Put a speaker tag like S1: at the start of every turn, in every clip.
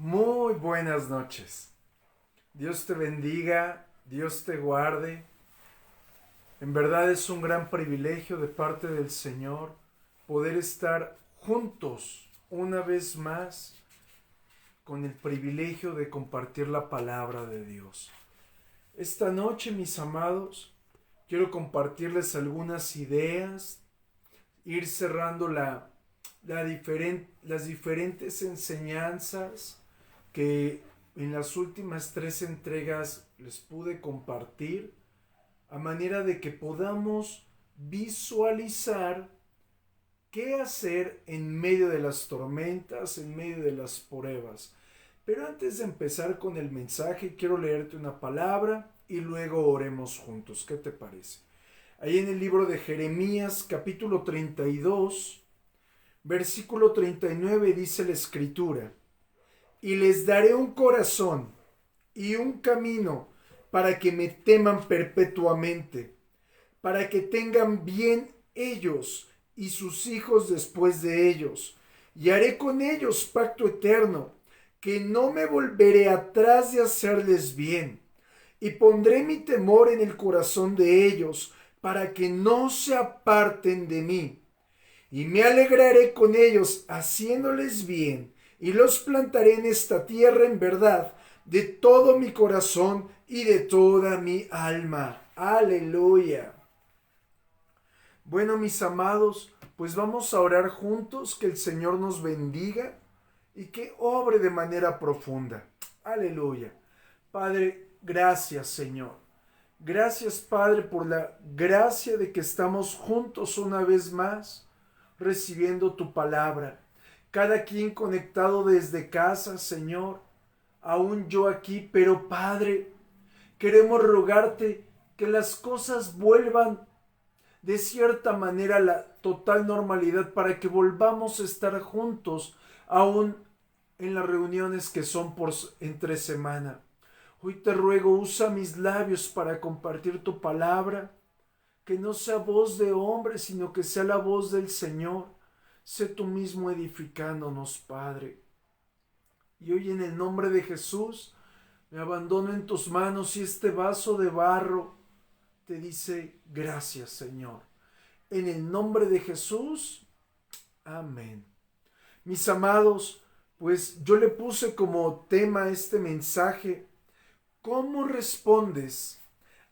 S1: Muy buenas noches. Dios te bendiga, Dios te guarde. En verdad es un gran privilegio de parte del Señor poder estar juntos una vez más con el privilegio de compartir la palabra de Dios. Esta noche, mis amados, quiero compartirles algunas ideas, ir cerrando las diferentes enseñanzas que en las últimas 3 entregas les pude compartir, a manera de que podamos visualizar qué hacer en medio de las tormentas, en medio de las pruebas. Pero antes de empezar con el mensaje, quiero leerte una palabra y luego oremos juntos. ¿Qué te parece? Ahí en el libro de Jeremías, capítulo 32, versículo 39, dice la Escritura: y les daré un corazón y un camino para que me teman perpetuamente, para que tengan bien ellos y sus hijos después de ellos, y haré con ellos pacto eterno, que no me volveré atrás de hacerles bien, y pondré mi temor en el corazón de ellos, para que no se aparten de mí. Y me alegraré con ellos haciéndoles bien, y los plantaré en esta tierra en verdad, de todo mi corazón y de toda mi alma. Aleluya. Bueno, mis amados, pues vamos a orar juntos, que el Señor nos bendiga y que obre de manera profunda. Aleluya. Padre, gracias, Señor. Gracias, Padre, por la gracia de que estamos juntos una vez más, recibiendo tu palabra. Cada quien conectado desde casa, Señor, aún yo aquí, pero Padre, queremos rogarte que las cosas vuelvan de cierta manera a la total normalidad, para que volvamos a estar juntos aún en las reuniones que son entre semana. Hoy te ruego, usa mis labios para compartir tu palabra, que no sea voz de hombre, sino que sea la voz del Señor. Sé tú mismo edificándonos, Padre. Y hoy, en el nombre de Jesús, me abandono en tus manos, y este vaso de barro te dice gracias, Señor. En el nombre de Jesús, amén. Mis amados, pues yo le puse como tema a este mensaje: ¿cómo respondes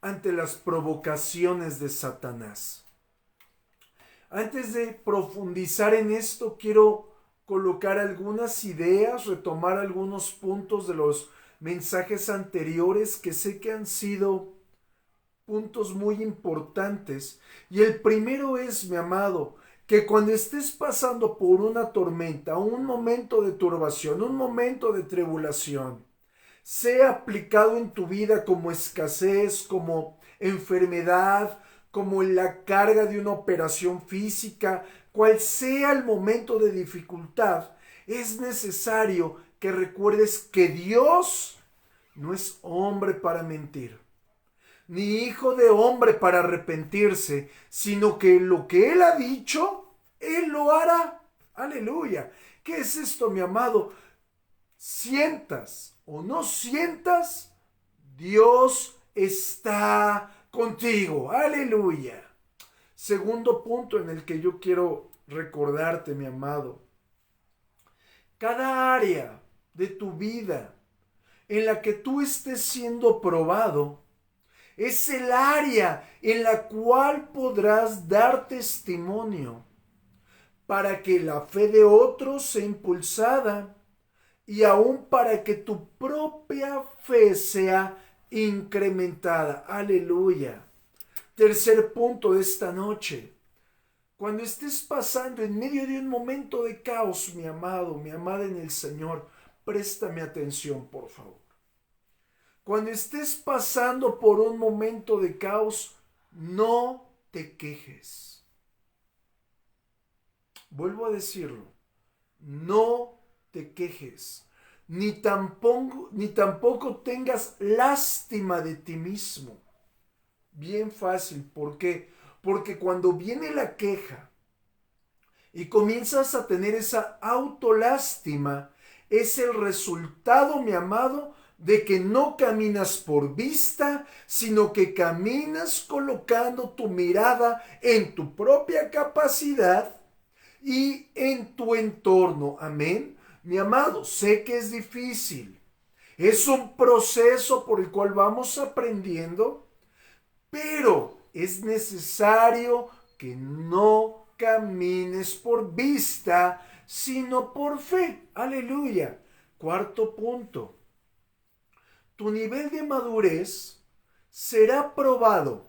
S1: ante las provocaciones de Satanás? Antes de profundizar en esto, quiero colocar algunas ideas, retomar algunos puntos de los mensajes anteriores, que sé que han sido puntos muy importantes. Y el primero es, mi amado, que cuando estés pasando por una tormenta, un momento de turbación, un momento de tribulación, sea aplicado en tu vida como escasez, como enfermedad, como en la carga de una operación física, cual sea el momento de dificultad, es necesario que recuerdes que Dios no es hombre para mentir, ni hijo de hombre para arrepentirse, sino que lo que Él ha dicho, Él lo hará. Aleluya. ¿Qué es esto, mi amado? Sientas o no sientas, Dios está contigo. Aleluya. Segundo punto en el que yo quiero recordarte, mi amado: cada área de tu vida en la que tú estés siendo probado es el área en la cual podrás dar testimonio, para que la fe de otros sea impulsada, y aún para que tu propia fe sea incrementada. Aleluya. Tercer punto de esta noche: cuando estés pasando en medio de un momento de caos, mi amado, mi amada en el Señor, préstame atención, por favor. Cuando estés pasando por un momento de caos, no te quejes. Vuelvo a decirlo: no te quejes, ni tampoco tengas lástima de ti mismo. Bien fácil. ¿Por qué? Porque cuando viene la queja y comienzas a tener esa autolástima, es el resultado, mi amado, de que no caminas por vista, sino que caminas colocando tu mirada en tu propia capacidad y en tu entorno. Amén. Mi amado, sé que es difícil. Es un proceso por el cual vamos aprendiendo, pero es necesario que no camines por vista, sino por fe. Aleluya. Cuarto punto. Tu nivel de madurez será probado,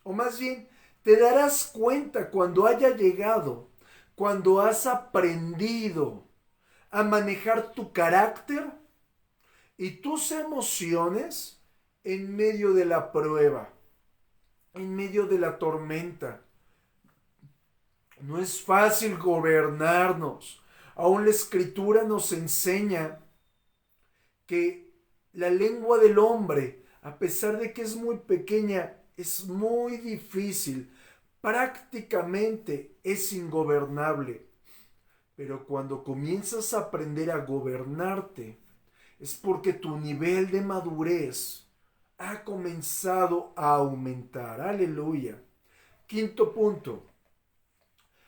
S1: o más bien, te darás cuenta cuando haya llegado, cuando has aprendido a manejar tu carácter y tus emociones en medio de la prueba, en medio de la tormenta. No es fácil gobernarnos. Aún la Escritura nos enseña que la lengua del hombre, a pesar de que es muy pequeña, es muy difícil. Prácticamente es ingobernable. Pero cuando comienzas a aprender a gobernarte, es porque tu nivel de madurez ha comenzado a aumentar. Aleluya. Quinto punto.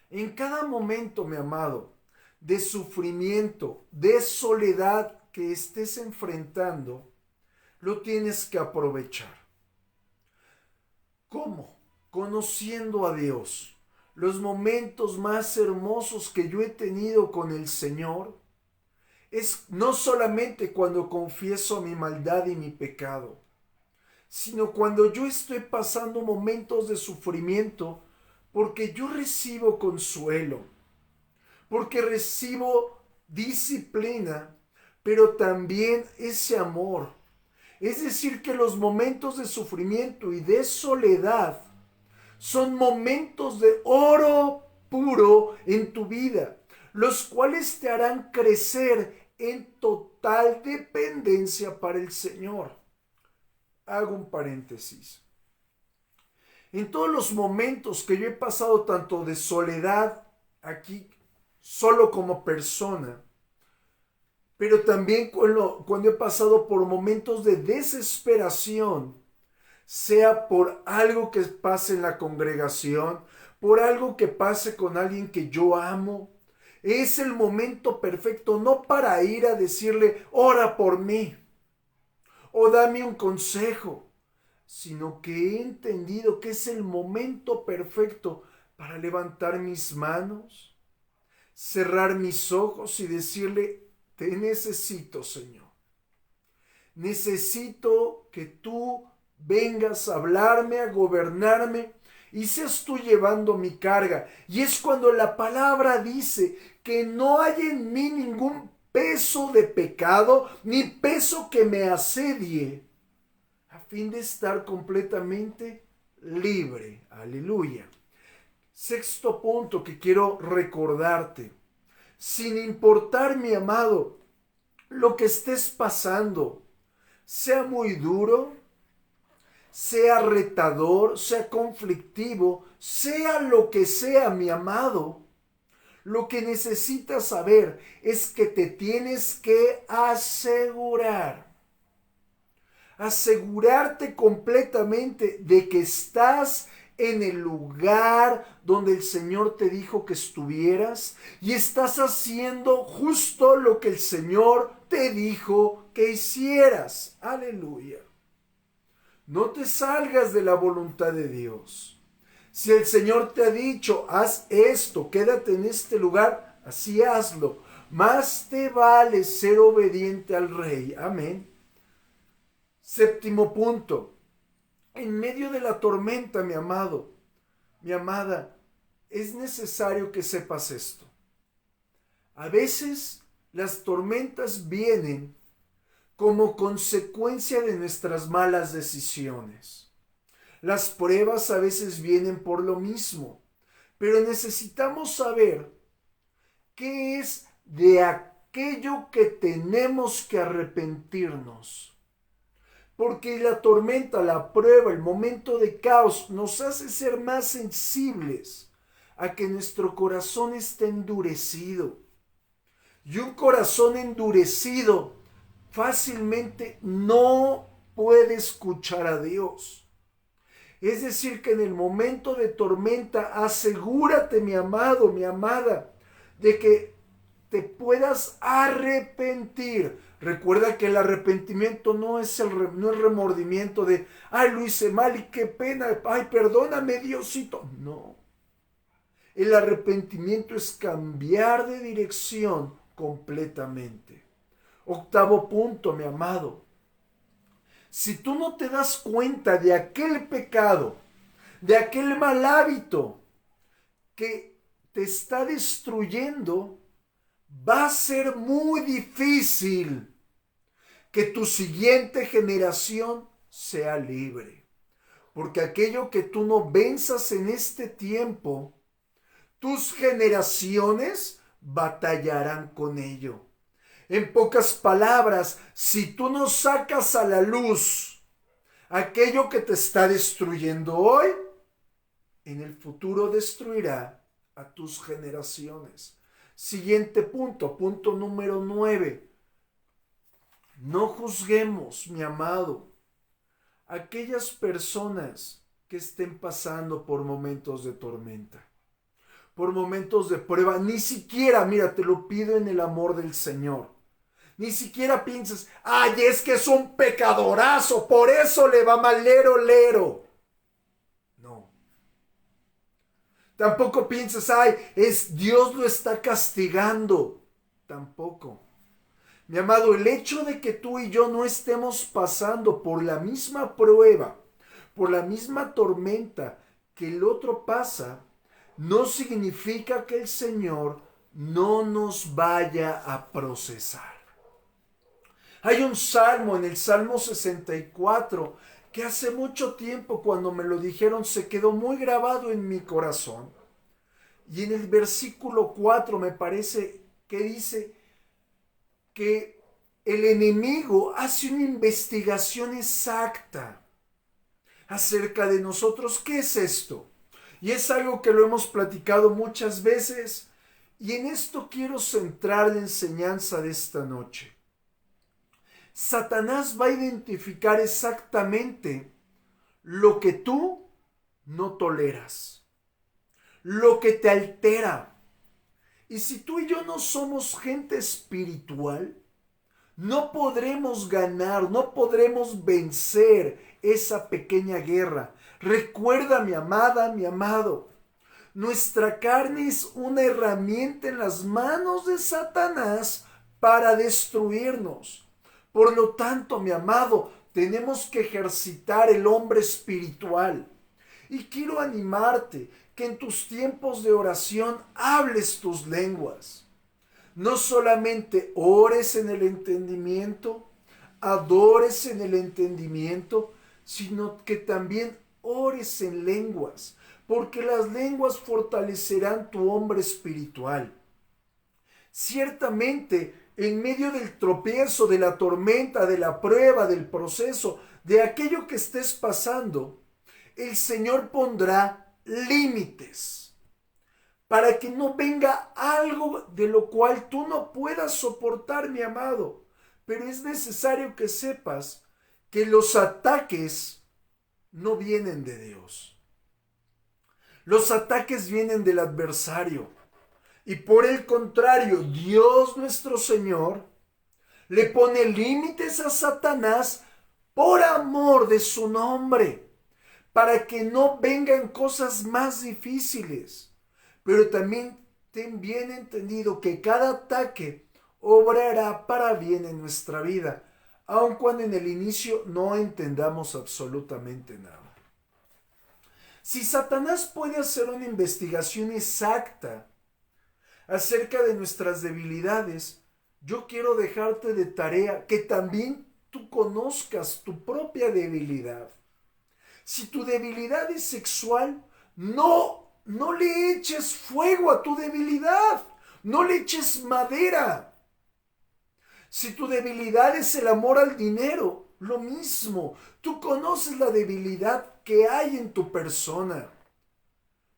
S1: En cada momento, mi amado, de sufrimiento, de soledad que estés enfrentando, lo tienes que aprovechar. ¿Cómo? Conociendo a Dios. Los momentos más hermosos que yo he tenido con el Señor es no solamente cuando confieso mi maldad y mi pecado, sino cuando yo estoy pasando momentos de sufrimiento, porque yo recibo consuelo, porque recibo disciplina, pero también ese amor. Es decir, que los momentos de sufrimiento y de soledad son momentos de oro puro en tu vida, los cuales te harán crecer en total dependencia para el Señor. Hago un paréntesis. En todos los momentos que yo he pasado tanto de soledad aquí, solo como persona, pero también cuando he pasado por momentos de desesperación, sea por algo que pase en la congregación, por algo que pase con alguien que yo amo, es el momento perfecto no para ir a decirle, ora por mí, o dame un consejo, sino que he entendido que es el momento perfecto para levantar mis manos, cerrar mis ojos y decirle, te necesito, Señor. Necesito que tú vengas a hablarme, a gobernarme y seas tú llevando mi carga. Y es cuando la palabra dice que no hay en mí ningún peso de pecado, ni peso que me asedie, a fin de estar completamente libre. Aleluya. Sexto punto que quiero recordarte. Sin importar, mi amado, lo que estés pasando, sea muy duro, sea retador, sea conflictivo, sea lo que sea, mi amado, lo que necesitas saber es que te tienes que asegurarte completamente de que estás en el lugar donde el Señor te dijo que estuvieras y estás haciendo justo lo que el Señor te dijo que hicieras. Aleluya. No te salgas de la voluntad de Dios. Si el Señor te ha dicho, haz esto, quédate en este lugar, así hazlo. Más te vale ser obediente al Rey. Amén. Séptimo punto. En medio de la tormenta, mi amado, mi amada, es necesario que sepas esto. A veces las tormentas vienen como consecuencia de nuestras malas decisiones. Las pruebas a veces vienen por lo mismo, pero necesitamos saber qué es de aquello que tenemos que arrepentirnos. Porque la tormenta, la prueba, el momento de caos nos hace ser más sensibles a que nuestro corazón esté endurecido. Y un corazón endurecido fácilmente no puede escuchar a Dios. Es decir, que en el momento de tormenta, asegúrate, mi amado, mi amada, de que te puedas arrepentir. Recuerda que el arrepentimiento no es remordimiento de, ay, lo hice mal y qué pena, ay, perdóname, Diosito. No. El arrepentimiento es cambiar de dirección completamente. Octavo punto, mi amado. Si tú no te das cuenta de aquel pecado, de aquel mal hábito que te está destruyendo, va a ser muy difícil que tu siguiente generación sea libre. Porque aquello que tú no venzas en este tiempo, tus generaciones batallarán con ello. En pocas palabras, si tú no sacas a la luz aquello que te está destruyendo hoy, en el futuro destruirá a tus generaciones. Siguiente punto, punto número 9. No juzguemos, mi amado, aquellas personas que estén pasando por momentos de tormenta, por momentos de prueba. Ni siquiera, mira, te lo pido en el amor del Señor. Ni siquiera pienses, ay, es que es un pecadorazo, por eso le va mal lero. No. Tampoco pienses, ay, es Dios lo está castigando. Tampoco. Mi amado, el hecho de que tú y yo no estemos pasando por la misma prueba, por la misma tormenta que el otro pasa, no significa que el Señor no nos vaya a procesar. Hay un salmo en el Salmo 64 que hace mucho tiempo cuando me lo dijeron se quedó muy grabado en mi corazón. Y en el versículo 4 me parece que dice que el enemigo hace una investigación exacta acerca de nosotros. ¿Qué es esto? Y es algo que lo hemos platicado muchas veces. Y en esto quiero centrar la enseñanza de esta noche. Satanás va a identificar exactamente lo que tú no toleras, lo que te altera. Y si tú y yo no somos gente espiritual, no podremos ganar, no podremos vencer esa pequeña guerra. Recuerda, mi amada, mi amado, nuestra carne es una herramienta en las manos de Satanás para destruirnos. Por lo tanto, mi amado, tenemos que ejercitar el hombre espiritual. Y quiero animarte que en tus tiempos de oración hables tus lenguas. No solamente ores en el entendimiento, adores en el entendimiento, sino que también ores en lenguas, porque las lenguas fortalecerán tu hombre espiritual. Ciertamente, en medio del tropiezo, de la tormenta, de la prueba, del proceso, de aquello que estés pasando, el Señor pondrá límites para que no venga algo de lo cual tú no puedas soportar, mi amado. Pero es necesario que sepas que los ataques no vienen de Dios. Los ataques vienen del adversario. Y por el contrario, Dios nuestro Señor le pone límites a Satanás por amor de su nombre, para que no vengan cosas más difíciles. Pero también ten bien entendido que cada ataque obrará para bien en nuestra vida, aun cuando en el inicio no entendamos absolutamente nada. Si Satanás puede hacer una investigación exacta acerca de nuestras debilidades, yo quiero dejarte de tarea que también tú conozcas tu propia debilidad. Si tu debilidad es sexual, no le eches fuego a tu debilidad, no le eches madera. Si tu debilidad es el amor al dinero, lo mismo, tú conoces la debilidad que hay en tu persona.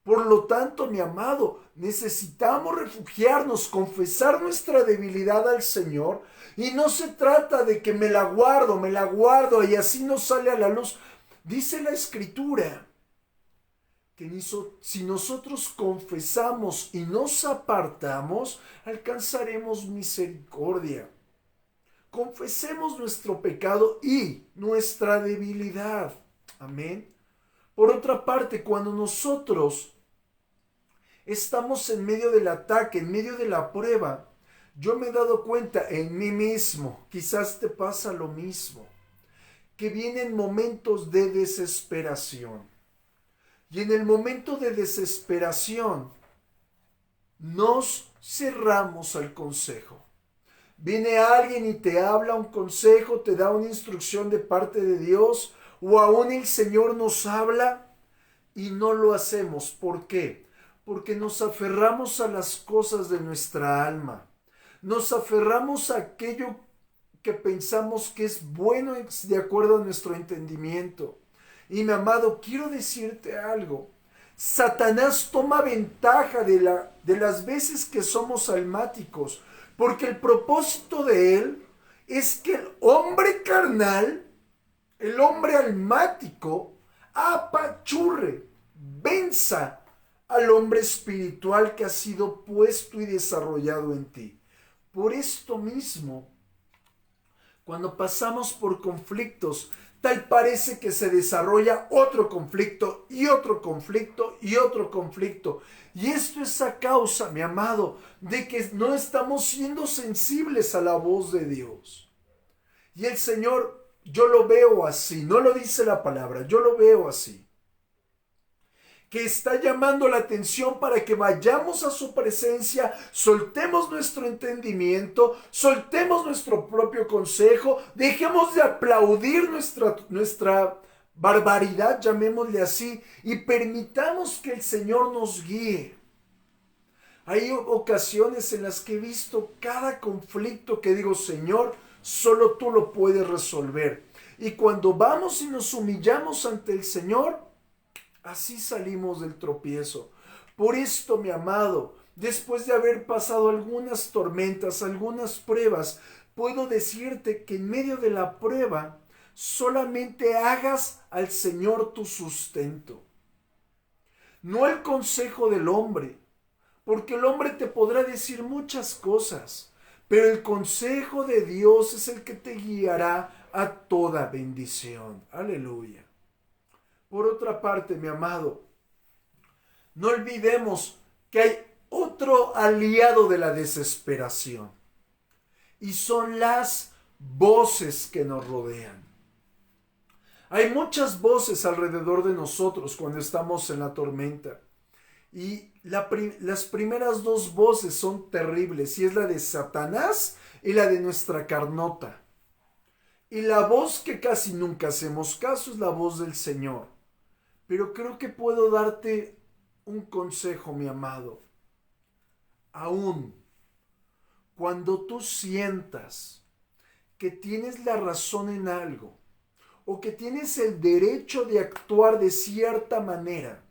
S1: Por lo tanto, mi amado, necesitamos refugiarnos, confesar nuestra debilidad al Señor. Y no se trata de que me la guardo y así no sale a la luz. Dice la Escritura que si nosotros confesamos y nos apartamos, alcanzaremos misericordia. Confesemos nuestro pecado y nuestra debilidad. Amén. Por otra parte, cuando nosotros estamos en medio del ataque, en medio de la prueba, yo me he dado cuenta en mí mismo, quizás te pasa lo mismo, que vienen momentos de desesperación. Y en el momento de desesperación, nos cerramos al consejo. Viene alguien y te habla un consejo, te da una instrucción de parte de Dios, o aún el Señor nos habla y no lo hacemos. ¿Por qué? Porque nos aferramos a las cosas de nuestra alma. Nos aferramos a aquello que pensamos que es bueno de acuerdo a nuestro entendimiento. Y mi amado, quiero decirte algo. Satanás toma ventaja de las veces que somos almáticos, porque el propósito de él es que el hombre carnal, el hombre almático, apachurre, venza al hombre espiritual que ha sido puesto y desarrollado en ti. Por esto mismo, cuando pasamos por conflictos, tal parece que se desarrolla otro conflicto y otro conflicto y otro conflicto. Y esto es a causa, mi amado, de que no estamos siendo sensibles a la voz de Dios. Y el Señor, yo lo veo así, no lo dice la palabra, yo lo veo así, que está llamando la atención para que vayamos a su presencia, soltemos nuestro entendimiento, soltemos nuestro propio consejo, dejemos de aplaudir nuestra barbaridad, llamémosle así, y permitamos que el Señor nos guíe. Hay ocasiones en las que he visto cada conflicto que digo, Señor, solo tú lo puedes resolver. Y cuando vamos y nos humillamos ante el Señor, así salimos del tropiezo. Por esto, mi amado, después de haber pasado algunas tormentas, algunas pruebas, puedo decirte que en medio de la prueba solamente hagas al Señor tu sustento. No el consejo del hombre, porque el hombre te podrá decir muchas cosas, pero el consejo de Dios es el que te guiará a toda bendición. Aleluya. Por otra parte, mi amado, no olvidemos que hay otro aliado de la desesperación y son las voces que nos rodean. Hay muchas voces alrededor de nosotros cuando estamos en la tormenta y las primeras dos voces son terribles y es la de Satanás y la de nuestra carnota. Y la voz que casi nunca hacemos caso es la voz del Señor. Pero creo que puedo darte un consejo, mi amado. Aún cuando tú sientas que tienes la razón en algo o que tienes el derecho de actuar de cierta manera,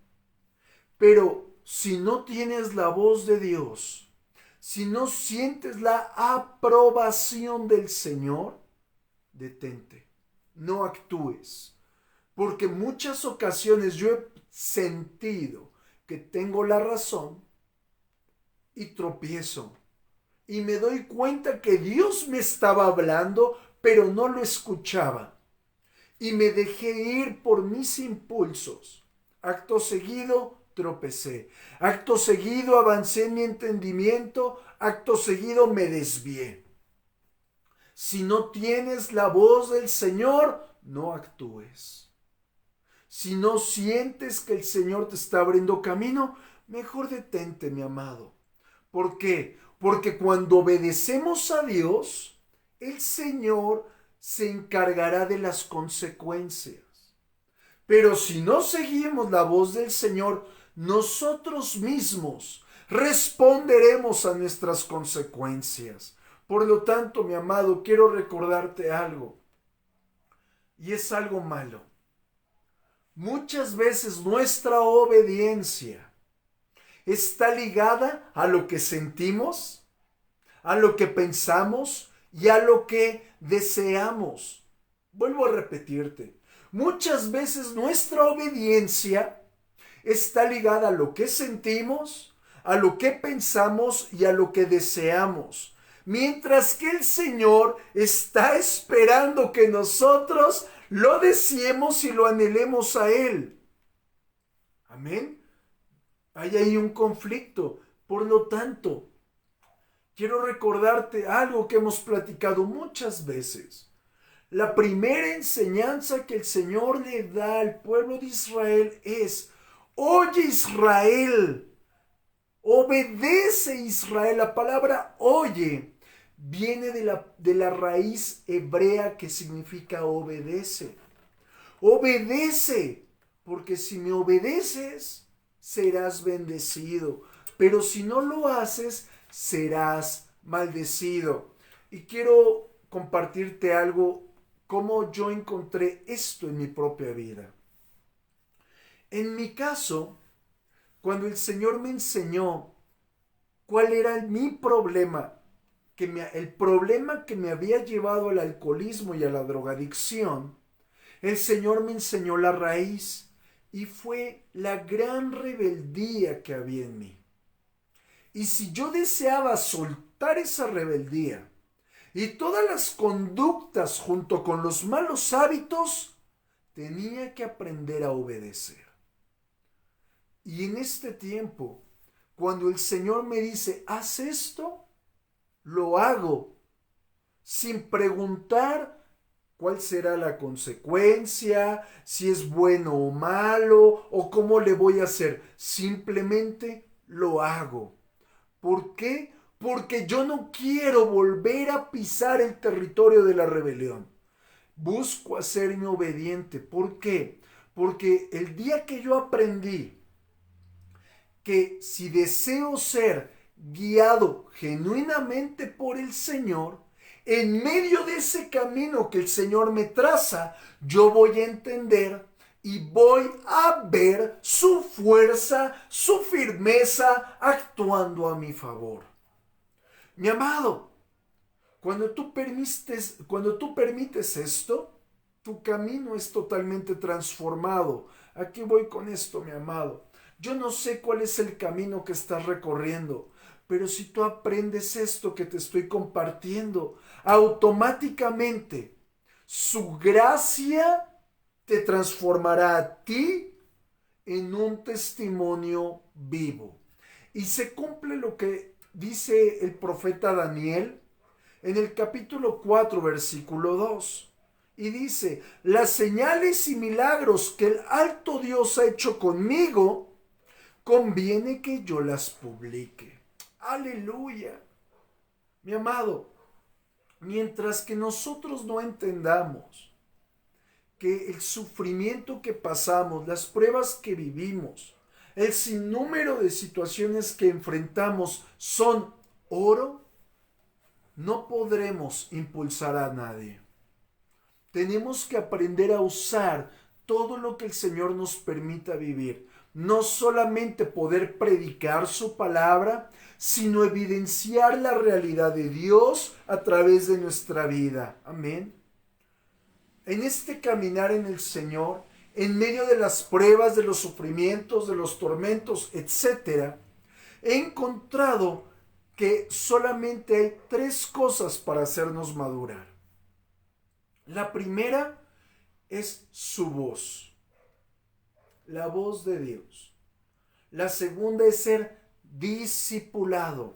S1: pero si no tienes la voz de Dios, si no sientes la aprobación del Señor, detente, no actúes. Porque en muchas ocasiones yo he sentido que tengo la razón y tropiezo. Y me doy cuenta que Dios me estaba hablando, pero no lo escuchaba. Y me dejé ir por mis impulsos. Acto seguido, tropecé. Acto seguido, avancé en mi entendimiento. Acto seguido, me desvié. Si no tienes la voz del Señor, no actúes. Si no sientes que el Señor te está abriendo camino, mejor detente, mi amado. ¿Por qué? Porque cuando obedecemos a Dios, el Señor se encargará de las consecuencias. Pero si no seguimos la voz del Señor, nosotros mismos responderemos a nuestras consecuencias. Por lo tanto, mi amado, quiero recordarte algo. Y es algo malo. Muchas veces nuestra obediencia está ligada a lo que sentimos, a lo que pensamos y a lo que deseamos. Vuelvo a repetirte, muchas veces nuestra obediencia está ligada a lo que sentimos, a lo que pensamos y a lo que deseamos. Mientras que el Señor está esperando que nosotros lo deseemos y lo anhelemos a Él. Amén. Hay ahí un conflicto. Por lo tanto, quiero recordarte algo que hemos platicado muchas veces. La primera enseñanza que el Señor le da al pueblo de Israel es: oye Israel, obedece Israel. La palabra oye viene de la raíz hebrea que significa obedece. Obedece, porque si me obedeces, serás bendecido. Pero si no lo haces, serás maldecido. Y quiero compartirte algo, cómo yo encontré esto en mi propia vida. En mi caso, cuando el Señor me enseñó cuál era mi problema, el problema que me había llevado al alcoholismo y a la drogadicción, el Señor me enseñó la raíz y fue la gran rebeldía que había en mí. Y si yo deseaba soltar esa rebeldía y todas las conductas junto con los malos hábitos, tenía que aprender a obedecer. Y en este tiempo, cuando el Señor me dice, haz esto, lo hago, sin preguntar cuál será la consecuencia, si es bueno o malo, o cómo le voy a hacer. Simplemente lo hago. ¿Por qué? Porque yo no quiero volver a pisar el territorio de la rebelión. Busco hacerme obediente. ¿Por qué? Porque el día que yo aprendí que si deseo ser guiado genuinamente por el Señor, en medio de ese camino que el Señor me traza, yo voy a entender y voy a ver su fuerza, su firmeza actuando a mi favor. Mi amado, cuando tú permites esto, tu camino es totalmente transformado. ¿A qué voy con esto, mi amado? Yo no sé cuál es el camino que estás recorriendo, pero si tú aprendes esto que te estoy compartiendo, automáticamente su gracia te transformará a ti en un testimonio vivo. Y se cumple lo que dice el profeta Daniel en el capítulo 4, versículo 2. Y dice, las señales y milagros que el alto Dios ha hecho conmigo, conviene que yo las publique. Aleluya. Mi amado, mientras que nosotros no entendamos que el sufrimiento que pasamos, las pruebas que vivimos, el sinnúmero de situaciones que enfrentamos son oro, no podremos impulsar a nadie. Tenemos que aprender a usar todo lo que el Señor nos permita vivir. No solamente poder predicar su palabra, sino evidenciar la realidad de Dios a través de nuestra vida. Amén. En este caminar en el Señor, en medio de las pruebas, de los sufrimientos, de los tormentos, etc., he encontrado que solamente hay 3 cosas para hacernos madurar. La primera es su voz, la voz de Dios. La segunda es ser discipulado,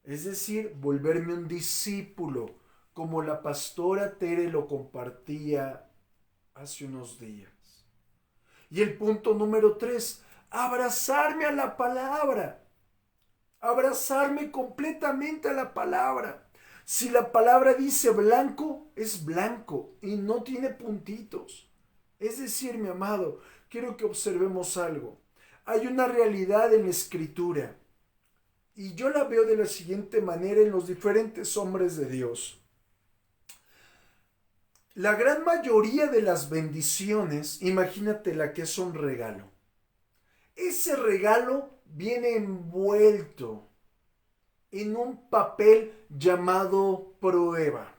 S1: es decir, volverme un discípulo, como la pastora Tere lo compartía hace unos días. Y el punto número 3, abrazarme a la palabra, abrazarme completamente a la palabra. Si la palabra dice blanco, es blanco y no tiene puntitos. Es decir, mi amado, quiero que observemos algo. Hay una realidad en la Escritura y yo la veo de la siguiente manera en los diferentes hombres de Dios. La gran mayoría de las bendiciones, imagínate la que es un regalo. ese regalo viene envuelto en un papel llamado prueba.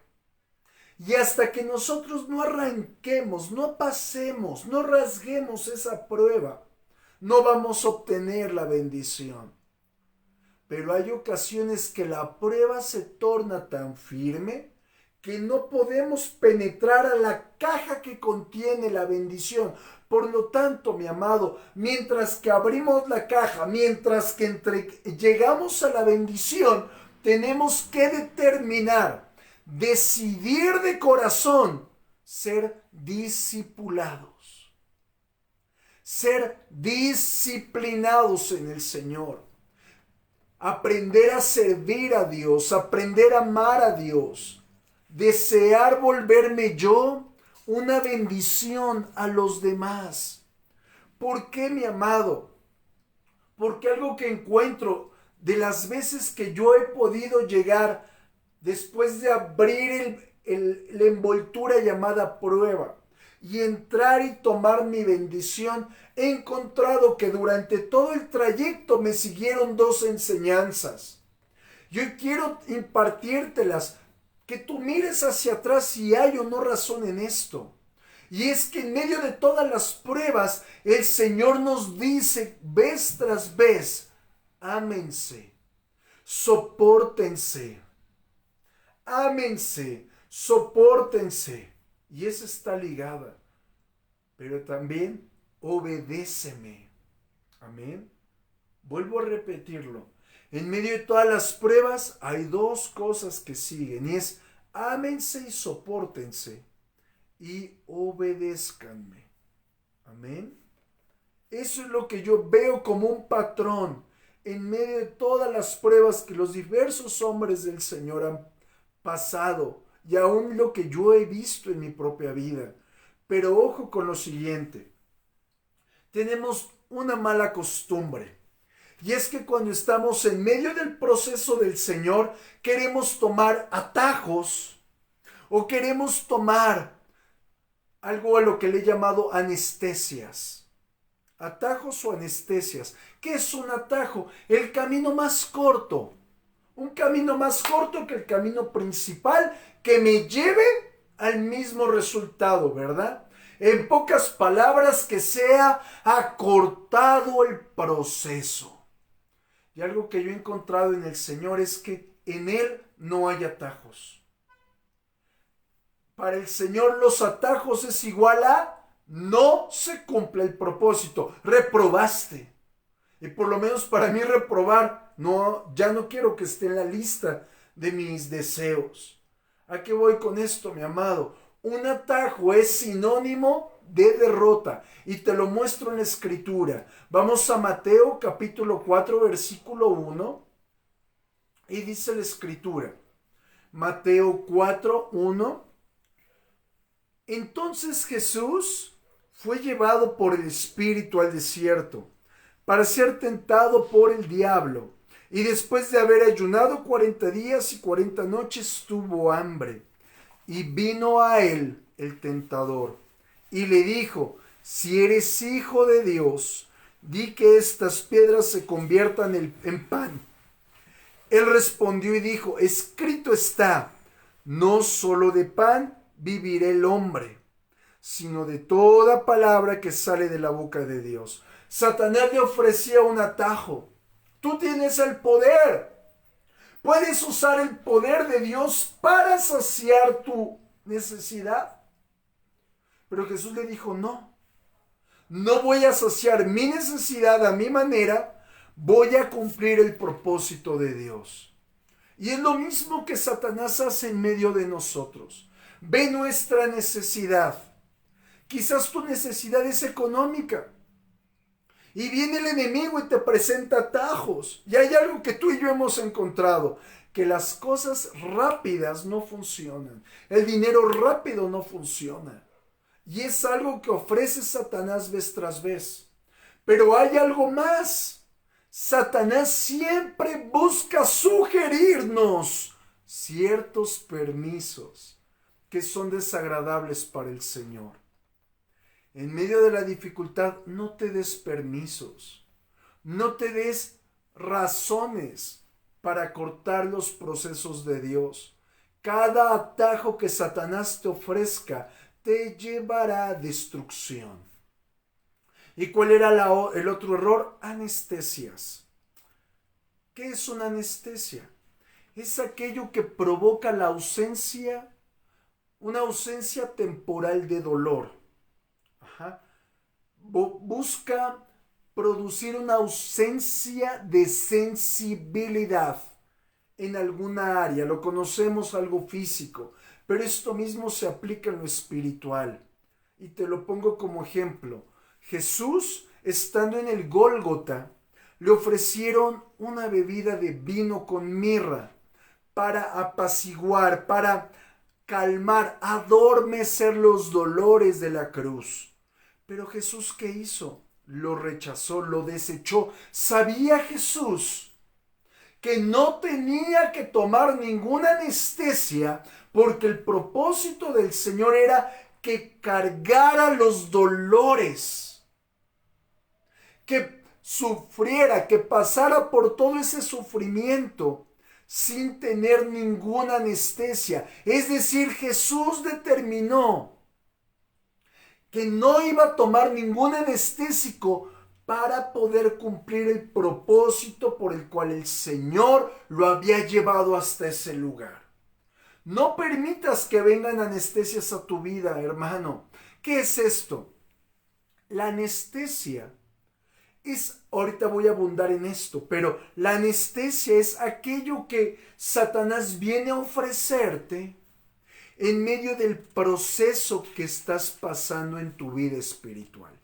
S1: Y hasta que nosotros no arranquemos, no pasemos, no rasguemos esa prueba, no vamos a obtener la bendición. Pero hay ocasiones que la prueba se torna tan firme que no podemos penetrar a la caja que contiene la bendición. Por lo tanto, mi amado, mientras que abrimos la caja, mientras que llegamos a la bendición, tenemos que determinar, decidir de corazón ser discipulados, ser disciplinados en el Señor, aprender a servir a Dios, aprender a amar a Dios, desear volverme yo una bendición a los demás. ¿Por qué, mi amado? Porque algo que encuentro de las veces que yo he podido llegar después de abrir la envoltura llamada prueba y entrar y tomar mi bendición, he encontrado que durante todo el trayecto me siguieron dos enseñanzas. Yo quiero impartírtelas, que tú mires hacia atrás si hay o no razón en esto. Y es que en medio de todas las pruebas, el Señor nos dice vez tras vez, ámense, sopórtense, ámense, sopórtense. Y esa está ligada. Pero también obedéceme. Amén. Vuelvo a repetirlo. En medio de todas las pruebas hay dos cosas que siguen. Y es ámense y sopórtense. Y obedézcanme. Amén. Eso es lo que yo veo como un patrón en medio de todas las pruebas que los diversos hombres del Señor han pasado y aún lo que yo he visto en mi propia vida. Pero ojo con lo siguiente. Tenemos una mala costumbre. Y es que cuando estamos en medio del proceso del Señor, queremos tomar atajos o queremos tomar algo a lo que le he llamado anestesias. Atajos o anestesias. ¿Qué es un atajo? El camino más corto. Un camino más corto que el camino principal que me lleve al mismo resultado, ¿verdad? En pocas palabras, que sea acortado el proceso. Y algo que yo he encontrado en el Señor es que en Él no hay atajos. Para el Señor los atajos es igual a no se cumple el propósito, reprobaste. Y por lo menos para mí reprobar, no, ya no quiero que esté en la lista de mis deseos. ¿A qué voy con esto, mi amado? Un atajo es sinónimo de derrota y te lo muestro en la escritura. Vamos a Mateo capítulo 4 versículo 1 y dice la escritura. Mateo 4, 1. Entonces Jesús fue llevado por el Espíritu al desierto para ser tentado por el diablo. Y después de haber ayunado 40 días y 40 noches tuvo hambre. Y vino a él el tentador y le dijo, si eres hijo de Dios, di que estas piedras se conviertan en pan. Él respondió y dijo, escrito está, no solo de pan vivirá el hombre, sino de toda palabra que sale de la boca de Dios. Satanás le ofrecía un atajo. Tú tienes el poder. Puedes usar el poder de Dios para saciar tu necesidad. Pero Jesús le dijo, no voy a saciar mi necesidad a mi manera, voy a cumplir el propósito de Dios. Y es lo mismo que Satanás hace en medio de nosotros. Ve nuestra necesidad. Quizás tu necesidad es económica. Y viene el enemigo y te presenta atajos. Y hay algo que tú y yo hemos encontrado, que las cosas rápidas no funcionan. El dinero rápido no funciona. Y es algo que ofrece Satanás vez tras vez. Pero hay algo más. Satanás siempre busca sugerirnos ciertos permisos que son desagradables para el Señor. En medio de la dificultad, no te des permisos. No te des razones para cortar los procesos de Dios. Cada atajo que Satanás te ofrezca te llevará a destrucción. ¿Y cuál era el otro error? Anestesias. ¿Qué es una anestesia? Es aquello que provoca la ausencia, una ausencia temporal de dolor. Busca producir una ausencia de sensibilidad en alguna área. Lo conocemos, algo físico, pero esto mismo se aplica en lo espiritual. Y te lo pongo como ejemplo. Jesús, estando en el Gólgota, le ofrecieron una bebida de vino con mirra para apaciguar, para calmar, adormecer los dolores de la cruz. Pero Jesús, ¿qué hizo? Lo rechazó, lo desechó. ¿Sabía Jesús que no tenía que tomar ninguna anestesia porque el propósito del Señor era que cargara los dolores, que sufriera, que pasara por todo ese sufrimiento sin tener ninguna anestesia? Es decir, Jesús determinó que no iba a tomar ningún anestésico para poder cumplir el propósito por el cual el Señor lo había llevado hasta ese lugar. No permitas que vengan anestesias a tu vida, hermano. ¿Qué es esto? La anestesia ahorita voy a abundar en esto, pero la anestesia es aquello que Satanás viene a ofrecerte en medio del proceso que estás pasando en tu vida espiritual.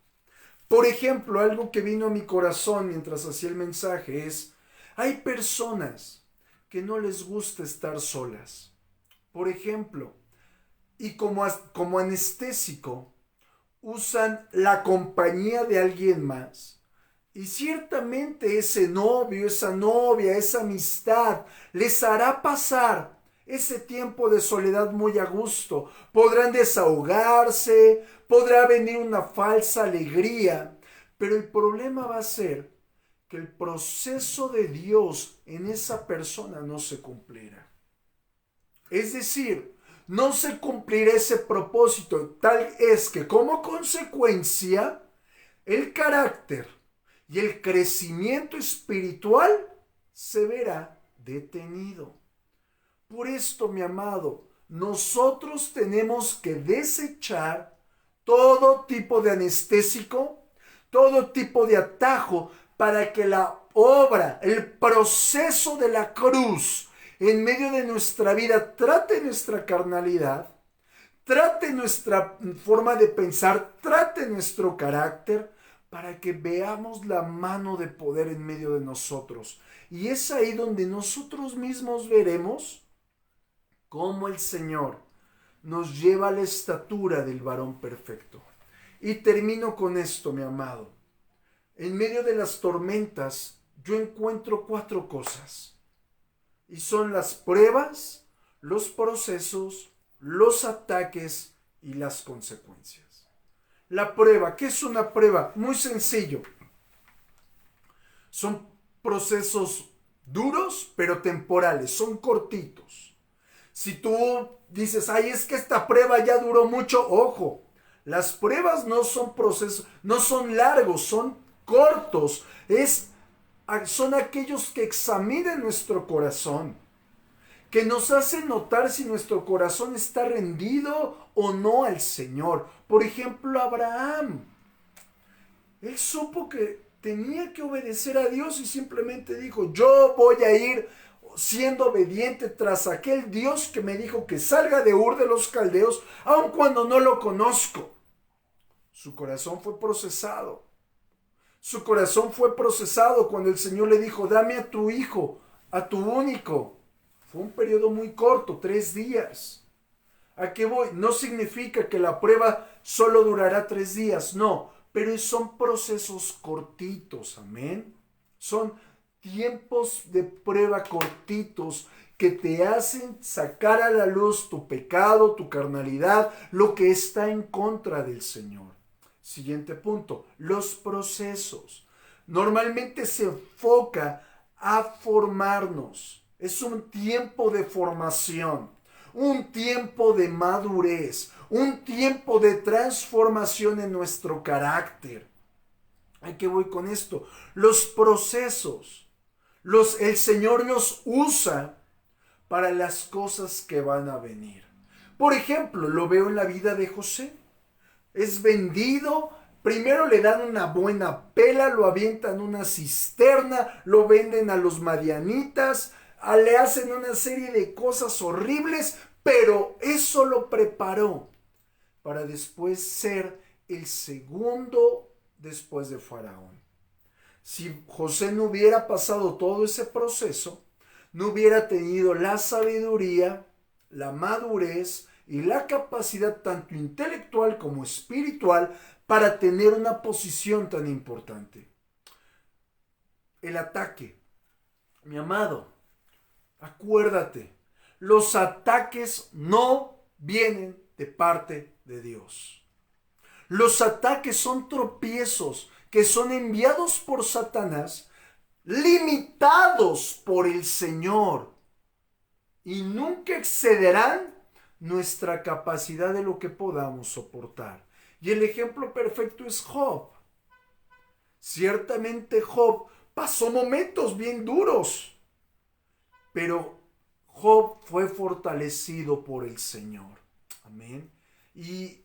S1: Por ejemplo, algo que vino a mi corazón mientras hacía el mensaje es, hay personas que no les gusta estar solas. Por ejemplo, y como anestésico, usan la compañía de alguien más. Y ciertamente ese novio, esa novia, esa amistad les hará pasar ese tiempo de soledad muy a gusto. Podrán desahogarse, podrá venir una falsa alegría, pero el problema va a ser que el proceso de Dios en esa persona no se cumplirá. Es decir, no se cumplirá ese propósito, tal es que como consecuencia el carácter y el crecimiento espiritual se verá detenido. Por esto, mi amado, nosotros tenemos que desechar todo tipo de anestésico, todo tipo de atajo para que la obra, el proceso de la cruz en medio de nuestra vida trate nuestra carnalidad, trate nuestra forma de pensar, trate nuestro carácter, para que veamos la mano de poder en medio de nosotros. Y es ahí donde nosotros mismos veremos cómo el Señor nos lleva a la estatura del varón perfecto. Y termino con esto, mi amado. En medio de las tormentas, yo encuentro 4 cosas. Y son las pruebas, los procesos, los ataques y las consecuencias. La prueba, ¿qué es una prueba? Muy sencillo. Son procesos duros, pero temporales, son cortitos. Si tú dices, ay, es que esta prueba ya duró mucho, ojo, las pruebas no son procesos, no son largos, son cortos. Son aquellos que examinan nuestro corazón, que nos hacen notar si nuestro corazón está rendido o no al Señor. Por ejemplo, Abraham. Él supo que tenía que obedecer a Dios y simplemente dijo, yo voy a ir siendo obediente tras aquel Dios que me dijo que salga de Ur de los Caldeos, aun cuando no lo conozco. Su corazón fue procesado. Su corazón fue procesado cuando el Señor le dijo, dame a tu hijo, a tu único. Fue un periodo muy corto, 3 días. ¿A qué voy? No significa que la prueba solo durará 3 días, no, pero son procesos cortitos, amén. Son tiempos de prueba cortitos que te hacen sacar a la luz tu pecado, tu carnalidad, lo que está en contra del Señor. Siguiente punto, los procesos. normalmente se enfoca a formarnos. Es un tiempo de formación, un tiempo de madurez, un tiempo de transformación en nuestro carácter. ¿A qué voy con esto? Los procesos, el Señor los usa para las cosas que van a venir. Por ejemplo, lo veo en la vida de José. Es vendido, primero le dan una buena pela, lo avientan en una cisterna, lo venden a los madianitas, le hacen una serie de cosas horribles, pero eso lo preparó para después ser el segundo después de Faraón. Si José no hubiera pasado todo ese proceso, no hubiera tenido la sabiduría, la madurez y la capacidad tanto intelectual como espiritual para tener una posición tan importante. El ataque. Mi amado, acuérdate, los ataques no vienen de parte de Dios. Los ataques son tropiezos que son enviados por Satanás, limitados por el Señor, y nunca excederán nuestra capacidad de lo que podamos soportar. Y el ejemplo perfecto es Job. Ciertamente Job pasó momentos bien duros, pero Job fue fortalecido por el Señor. Amén. Y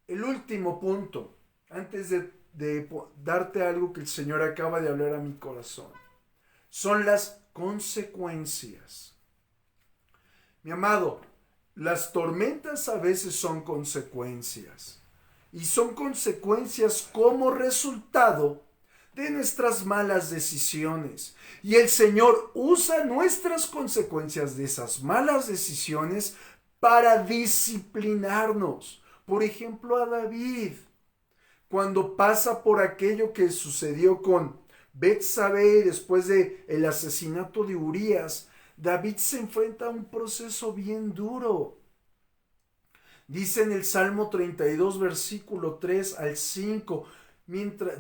S1: el último punto, antes de darte algo que el Señor acaba de hablar a mi corazón, son las consecuencias. Mi amado, las tormentas a veces son consecuencias. Y son consecuencias como resultado de nuestras malas decisiones. Y el Señor usa nuestras consecuencias de esas malas decisiones para disciplinarnos. Por ejemplo, a David, cuando pasa por aquello que sucedió con Betsabé después del asesinato de Urías, David se enfrenta a un proceso bien duro. Dice en el Salmo 32, versículo 3 al 5,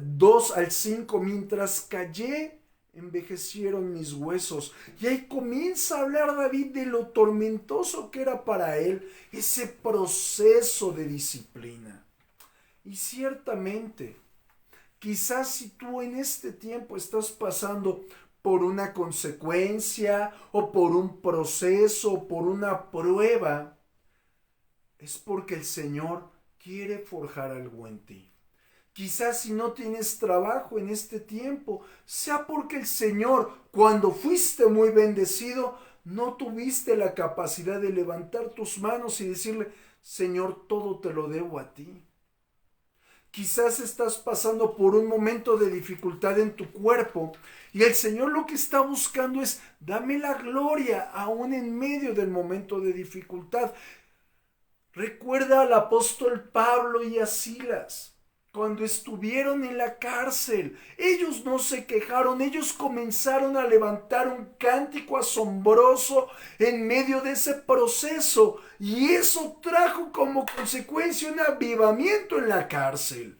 S1: 2 al 5, mientras callé, envejecieron mis huesos. Y ahí comienza a hablar David de lo tormentoso que era para él ese proceso de disciplina. Y ciertamente, quizás si tú en este tiempo estás pasando por una consecuencia o por un proceso o por una prueba, es porque el Señor quiere forjar algo en ti. Quizás si no tienes trabajo en este tiempo, sea porque el Señor, cuando fuiste muy bendecido, no tuviste la capacidad de levantar tus manos y decirle, Señor, todo te lo debo a ti. Quizás estás pasando por un momento de dificultad en tu cuerpo y el Señor lo que está buscando es, dame la gloria aún en medio del momento de dificultad. Recuerda al apóstol Pablo y a Silas. Cuando estuvieron en la cárcel, ellos no se quejaron, ellos comenzaron a levantar un cántico asombroso en medio de ese proceso, y eso trajo como consecuencia un avivamiento en la cárcel.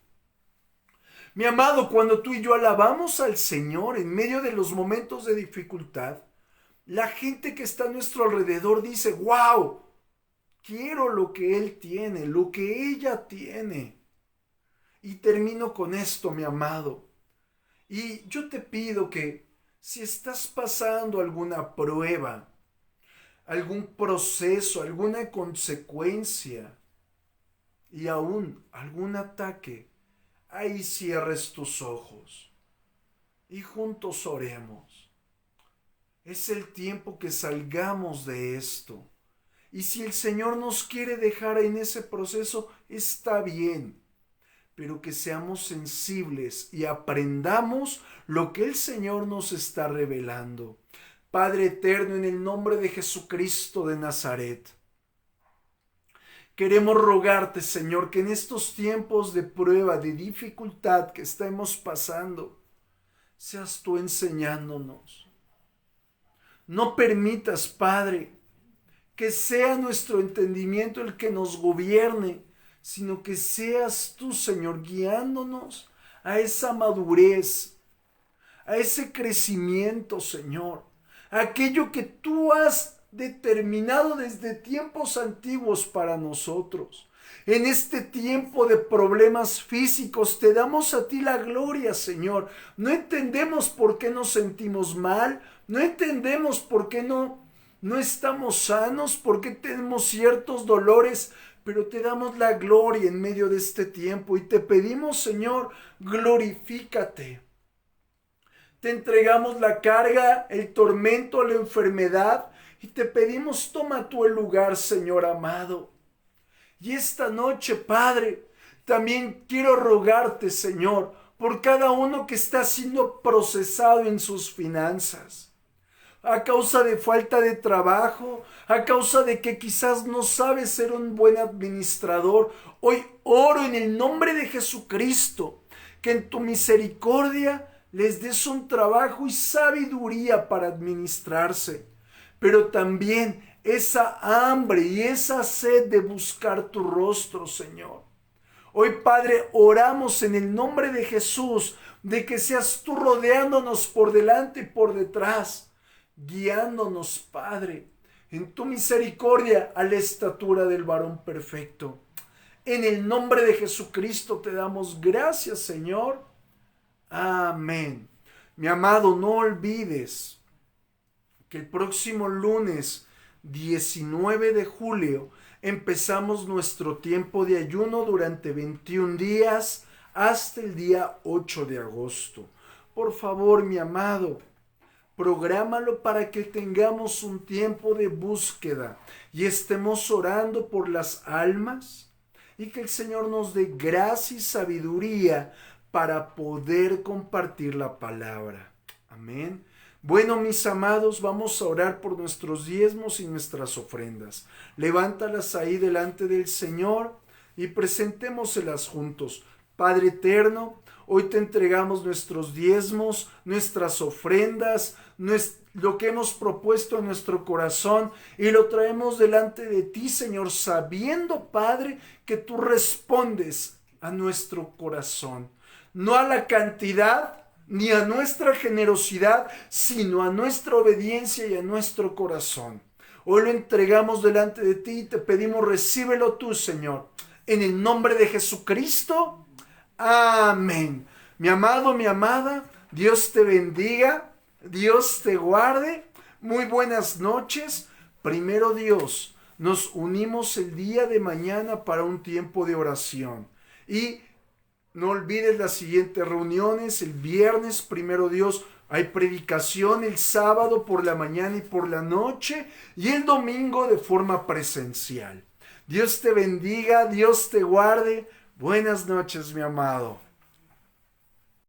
S1: Mi amado, cuando tú y yo alabamos al Señor en medio de los momentos de dificultad, la gente que está a nuestro alrededor dice, wow, quiero lo que él tiene, lo que ella tiene. Y termino con esto, mi amado. Y yo te pido que si estás pasando alguna prueba, algún proceso, alguna consecuencia y aún algún ataque, ahí cierres tus ojos y juntos oremos. Es el tiempo que salgamos de esto. Y si el Señor nos quiere dejar en ese proceso, está bien. Pero que seamos sensibles y aprendamos lo que el Señor nos está revelando. Padre eterno, en el nombre de Jesucristo de Nazaret, queremos rogarte, Señor, que en estos tiempos de prueba, de dificultad que estamos pasando, seas tú enseñándonos. No permitas, Padre, que sea nuestro entendimiento el que nos gobierne, sino que seas tú, Señor, guiándonos a esa madurez, a ese crecimiento, Señor. Aquello que tú has determinado desde tiempos antiguos para nosotros. En este tiempo de problemas físicos te damos a ti la gloria, Señor. No entendemos por qué nos sentimos mal, no entendemos por qué no estamos sanos, por qué tenemos ciertos dolores, pero te damos la gloria en medio de este tiempo y te pedimos, Señor, glorifícate. Te entregamos la carga, el tormento, la enfermedad y te pedimos, toma tú el lugar, Señor amado. Y esta noche, Padre, también quiero rogarte, Señor, por cada uno que está siendo procesado en sus finanzas. A causa de falta de trabajo, a causa de que quizás no sabes ser un buen administrador. Hoy oro en el nombre de Jesucristo, que en tu misericordia les des un trabajo y sabiduría para administrarse. Pero también esa hambre y esa sed de buscar tu rostro, Señor. Hoy, Padre, oramos en el nombre de Jesús, de que seas tú rodeándonos por delante y por detrás, guiándonos, Padre, en tu misericordia a la estatura del varón perfecto. En el nombre de Jesucristo te damos gracias, Señor. Amén. Mi amado, no olvides que el próximo lunes 19 de julio empezamos nuestro tiempo de ayuno durante 21 días hasta el día 8 de agosto. Por favor, mi amado, prográmalo para que tengamos un tiempo de búsqueda y estemos orando por las almas y que el Señor nos dé gracia y sabiduría para poder compartir la palabra. Amén. Bueno, mis amados, vamos a orar por nuestros diezmos y nuestras ofrendas. Levántalas ahí delante del Señor y presentémoselas juntos. Padre eterno, hoy te entregamos nuestros diezmos, nuestras ofrendas, lo que hemos propuesto en nuestro corazón y lo traemos delante de ti, Señor, sabiendo, Padre, que tú respondes a nuestro corazón. No a la cantidad ni a nuestra generosidad, sino a nuestra obediencia y a nuestro corazón. Hoy lo entregamos delante de ti y te pedimos, recíbelo tú, Señor. En el nombre de Jesucristo. Amén. Mi amado, mi amada, Dios te bendiga, Dios te guarde. Muy buenas noches. Primero Dios, nos unimos el día de mañana para un tiempo de oración. Y no olvides las siguientes reuniones. El viernes, primero Dios, hay predicación el sábado por la mañana y por la noche y el domingo de forma presencial. Dios te bendiga, Dios te guarde. Buenas noches, mi amado.